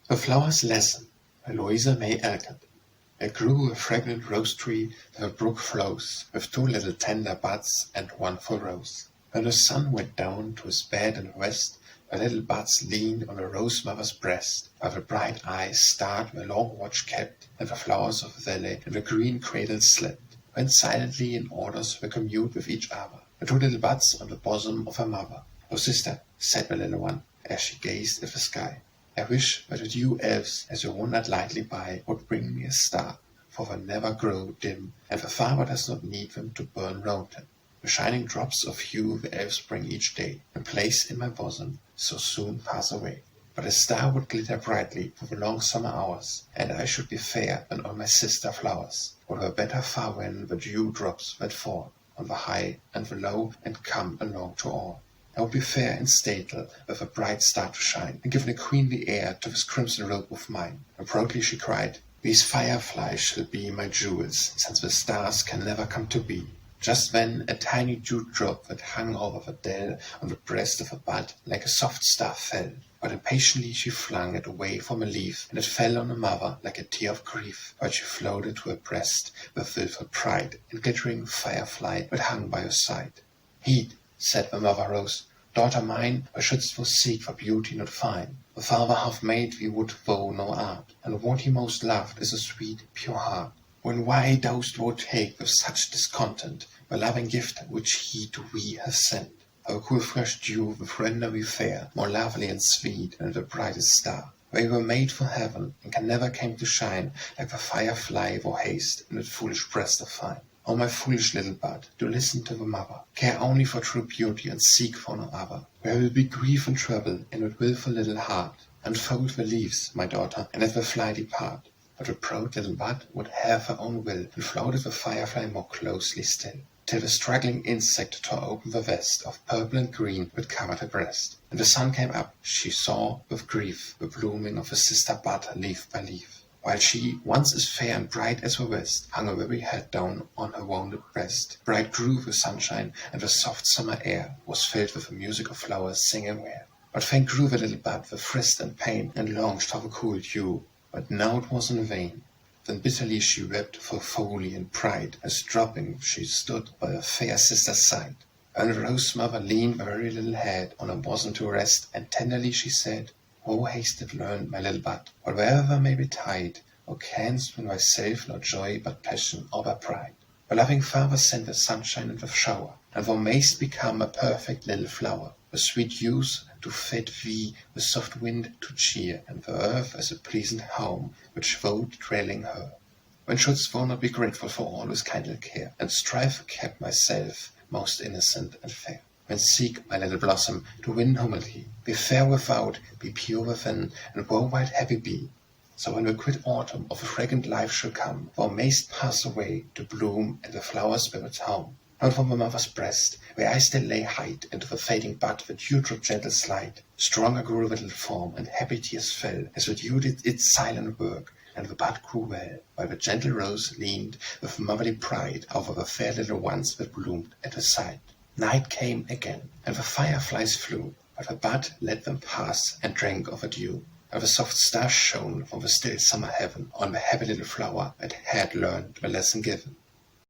The Flower's Lesson by Louisa May Alcott. There grew a fragrant rose tree where a brook flows, with two little tender buds and one full rose. When the sun went down to his bed in the west, the little buds leaned on the rose mother's breast, while the bright eyes starred where long watch kept, and the flowers of the valley in the green cradles slept, when silently in odors were communed with each other, the two little buds on the bosom of her mother. "Oh, sister," said the little one, as she gazed at the sky, "I wish that the Dew Elves, as they wandered lightly by, would bring me a star, for they never grow dim, and the father does not need them to burn round him. The shining drops of hue the elves bring each day, and place in my bosom, so soon pass away. But a star would glitter brightly for the long summer hours, and I should be fair than all my sister flowers, would were better far when the dew drops that fall on the high and the low, and come along to all. I would be fair and stately, with a bright star to shine, and give a queenly air to this crimson robe of mine." And proudly she cried, "These fireflies shall be my jewels, since the stars can never come to be." Just then a tiny dewdrop that hung over the dell on the breast of a bud like a soft star fell, but impatiently she flung it away from a leaf, and it fell on her mother like a tear of grief, while she floated to her breast with wilful pride, and glittering firefly that hung by her side. "Heed," said the mother rose, "daughter mine, why shouldst thou seek for beauty not find? The Father hath made thee wood thou no art, and what he most loved is a sweet, pure heart. When why dost thou take with such discontent the loving gift which he to thee hath sent? Our cool fresh dew will render thee fair, more lovely and sweet than the brightest star. They were made for heaven, and can never come to shine like the firefly thou hast in that foolish breast of thine. Oh, my foolish little bud, do listen to the mother. Care only for true beauty, and seek for no other. There will be grief and trouble in that wilful little heart. Unfold the leaves, my daughter, and let the fly depart." But the proud little bud would have her own will, and floated the firefly more closely still, till the struggling insect tore open the vest of purple and green that covered her breast. And the sun came up, she saw with grief the blooming of her sister bud leaf by leaf, while she, once as fair and bright as the west, hung her very head down on her wounded breast. Bright grew the sunshine, and the soft summer air was filled with the music of flowers singing where. But faint grew the little bud with frost and pain, and longed for the cool dew, but now it was in vain. Then bitterly she wept for folly and pride, as dropping she stood by her fair sister's side. And the rose mother leaned her very little head on her bosom to rest, and tenderly she said, "O hasted learn, my little bud, whatever may betide, thou canst win thyself no joy but passion or by pride. The loving Father sent the sunshine and the shower, and thou mayst become a perfect little flower, with sweet dews to feed thee, with soft wind to cheer, and the earth as a pleasant home which thou dwelling her. When shouldst thou not be grateful for all this kindly care, and strive to keep myself most innocent and fair? When seek, my little blossom, to win humility, be fair without, be pure within, and worldwide happy be. So when the quit autumn of a fragrant life shall come, thou mayst pass away to bloom in the flower spirit's home. Not from the mother's breast, where I still lay hid, into the fading bud the dewdrop gentle slide. Stronger grew the little form, and happy tears fell, as the dew did its silent work, and the bud grew well, while the gentle rose leaned with motherly pride over the fair little ones that bloomed at her side. Night came again, and the fireflies flew, but the bud let them pass, and drank of the dew. And the soft stars shone from the still summer heaven on the happy little flower that had learned the lesson given.